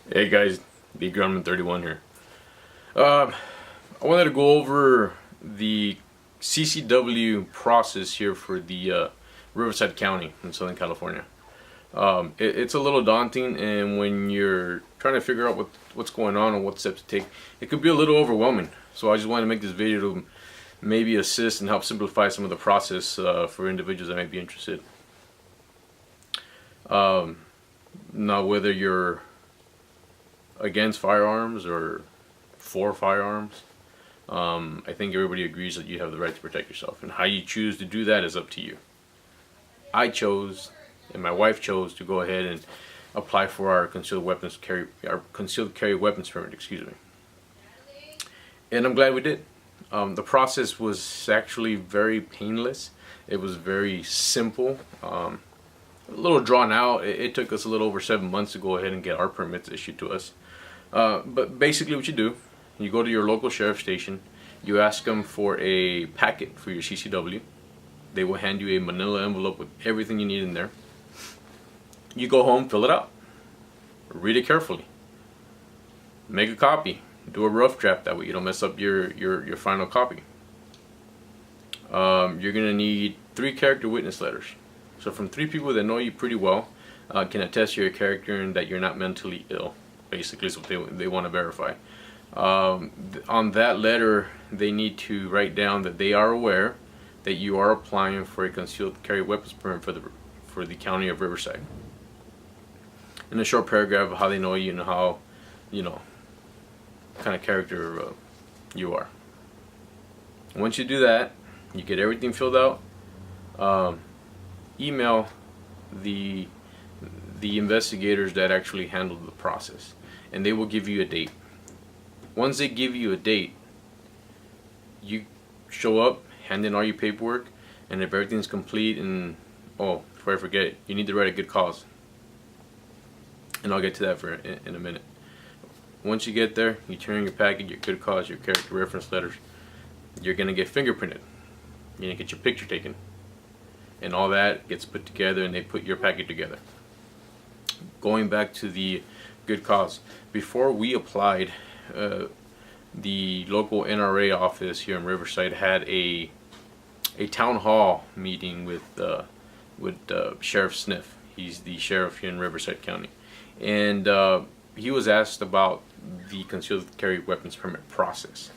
Hey guys, B Grumman 31 here. I wanted to go over the CCW process here for the Riverside County in Southern California. It's a little daunting, and when you're trying to figure out what's going on and what steps to take, it could be a little overwhelming. So I just wanted to make this video to maybe assist and help simplify some of the process for individuals that might be interested. Now, whether you're against firearms or for firearms, I think everybody agrees that you have the right to protect yourself, and how you choose to do that is up to you. I chose, and my wife chose, to go ahead and apply for our concealed carry weapons permit, excuse me. And I'm glad we did. The process was actually very painless. It was very simple. A little drawn out. It took us a little over 7 months to go ahead and get our permits issued to us. But basically what you do, you go to your local sheriff station, you ask them for a packet for your CCW. They will hand you a manila envelope with everything you need in there. You go home, fill it out, read it carefully, make a copy, do a rough draft, that way you don't mess up your final copy. You're going to need 3 character witness letters. So from 3 people that know you pretty well, can attest you're a character and that you're not mentally ill. Basically is what they want to verify. On that letter, they need to write down that they are aware that you are applying for a concealed carry weapons permit for the county of Riverside. In a short paragraph of how they know you and how, kind of character you are. Once you do that, you get everything filled out. Email the investigators that actually handled the process, and they will give you a date. Once they give you a date, you show up, hand in all your paperwork, and if everything's complete, and before I forget, you need to write a good cause, and I'll get to that in a minute. Once you get there, you turn in your packet, your good cause, your character reference letters. You're gonna get fingerprinted. You're gonna get your picture taken, and all that gets put together, and they put your packet together. Going back to the good cause, before we applied, the local NRA office here in Riverside had a town hall meeting with Sheriff Sniff. He's the sheriff here in Riverside County, and he was asked about the concealed carry weapons permit process,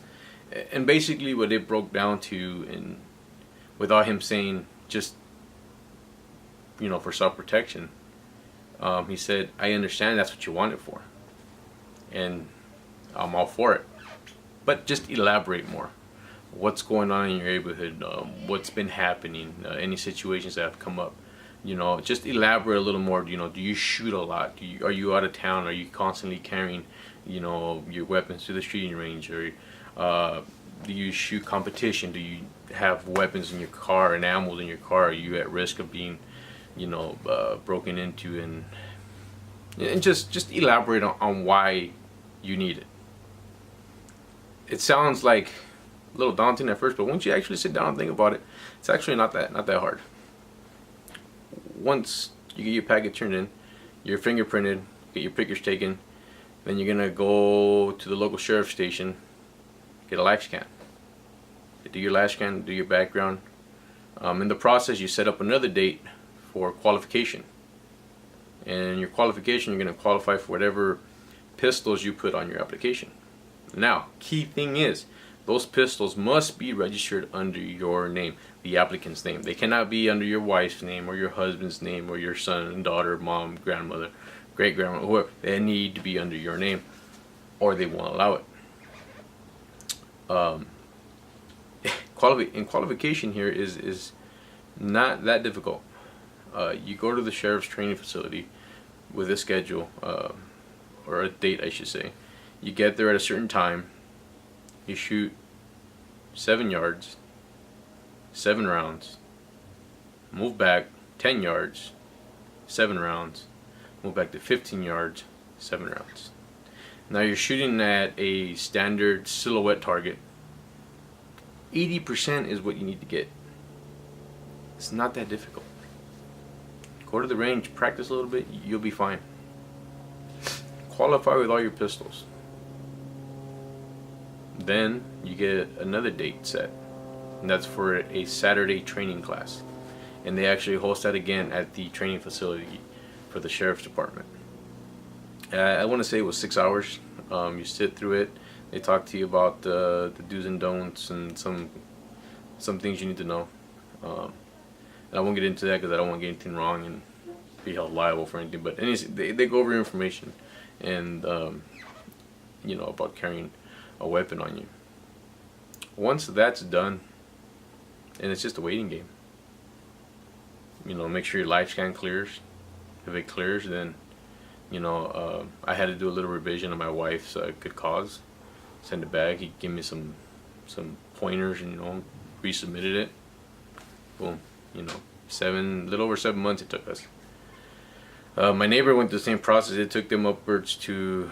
and basically what it broke down to, and without him saying, just for self-protection, he said, I understand that's what you want it for, and I'm all for it, but just elaborate more. What's going on in your neighborhood? What's been happening? Any situations that have come up? Just elaborate a little more. Do you shoot a lot? Are you out of town? Are you constantly carrying, your weapons to the shooting range? Or do you shoot competition? Do you have weapons in your car and ammo in your car? Are you at risk of being, broken into? And just elaborate on why you need it. It sounds like a little daunting at first, but once you actually sit down and think about it, it's actually not that hard. Once you get your packet turned in, you're fingerprinted, get your pictures taken, then you're gonna go to the local sheriff station, get a live scan. Do your live scan, do your background. In the process, you set up another date for qualification. And in your qualification, you're gonna qualify for whatever pistols you put on your application. Now, key thing is, those pistols must be registered under your name, the applicant's name. They cannot be under your wife's name or your husband's name or your son and daughter, mom, grandmother, great-grandmother, whoever. They need to be under your name, or they won't allow it. Qualification here is not that difficult. You go to the sheriff's training facility with a schedule, or a date, I should say. You get there at a certain time. You shoot 7 yards, 7 rounds, move back 10 yards, 7 rounds, move back to 15 yards, 7 rounds. Now you're shooting at a standard silhouette target. 80% is what you need to get. It's not that difficult. Go to the range, practice a little bit, you'll be fine. qualify with all your pistols. Then you get another date set, and that's for a Saturday training class, and they actually host that again at the training facility for the sheriff's department. I want to say it was 6 hours. You sit through it. They talk to you about the do's and don'ts and some things you need to know. And I won't get into that because I don't want to get anything wrong and be held liable for anything. But anyways, they go over information and you know, about carrying a weapon on you. Once that's done, and it's just a waiting game. You know, make sure your live scan clears. If it clears, then you know, I had to do a little revision on my wife's good cause. Send it back. He gave me some pointers, and you know, resubmitted it. Boom. You know, little over 7 months it took us. My neighbor went through the same process. It took them upwards to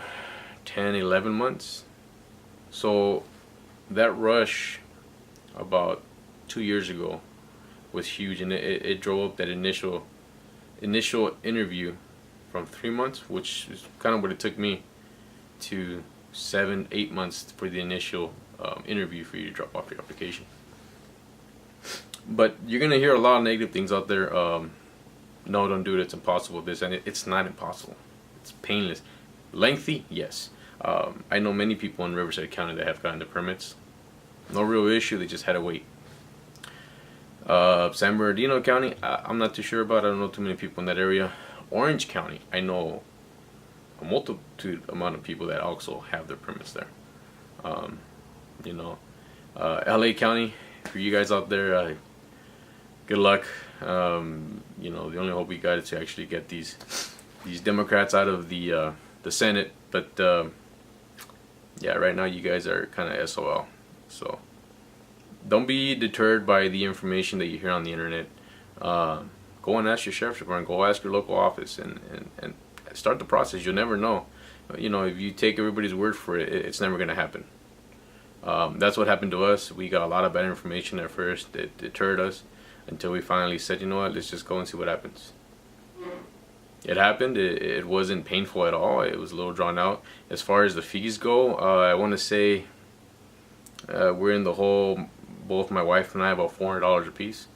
10, 11 months. So that rush about 2 years ago was huge, and it drove up that initial interview from 3 months, which is kind of what it took me, to 7, 8 months for the initial interview for you to drop off your application. But you're gonna hear a lot of negative things out there. No, don't do it. It's impossible. This and it's not impossible. It's painless. Lengthy, yes. I know many people in Riverside County that have gotten the permits. No real issue. They just had to wait. San Bernardino County, I'm not too sure about. I don't know too many people in that area. Orange County, I know a multitude amount of people that also have their permits there. You know, LA County, for you guys out there, good luck. You know, the only hope we got is to actually get these Democrats out of the Senate. But yeah, right now you guys are kind of SOL. So don't be deterred by the information that you hear on the internet. Go and ask your sheriff's department. Go ask your local office and start the process. You'll never know. You know, if you take everybody's word for it, it's never going to happen. That's what happened to us. We got a lot of bad information at first. It deterred us until we finally said, you know what, let's just go and see what happens. It happened. It wasn't painful at all. It was a little drawn out. As far as the fees go, I want to say we're in the hole, both my wife and I, about $400 a piece.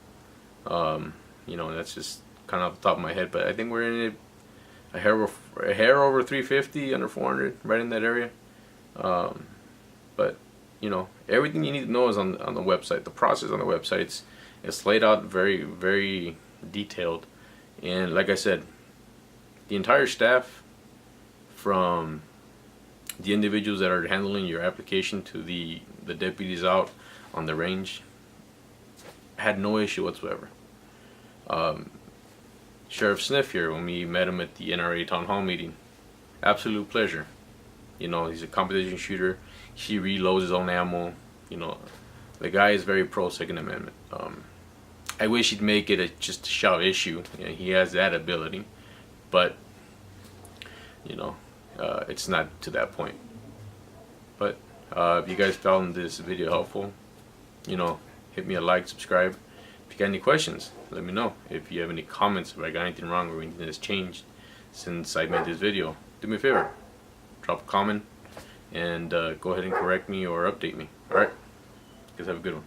You know, that's just kind of off the top of my head, but I think we're in it a hair over 350, under 400, right in that area. But you know, everything you need to know is on the website. The process on the website, it's laid out very, very detailed. And like I said, the entire staff, from the individuals that are handling your application to the deputies out on the range, had no issue whatsoever. Sheriff Sniff here, when we met him at the NRA town hall meeting, absolute pleasure. You know, he's a competition shooter. He reloads his own ammo. You know, the guy is very pro Second Amendment. I wish he'd make it just a shout issue. You know, he has that ability, but you know, it's not to that point. But if you guys found this video helpful, you know, hit me a like, subscribe. If you got any questions, let me know. If you have any comments, if I got anything wrong or anything that's changed since I made this video, do me a favor, drop a comment and go ahead and correct me or update me. Alright, guys, have a good one.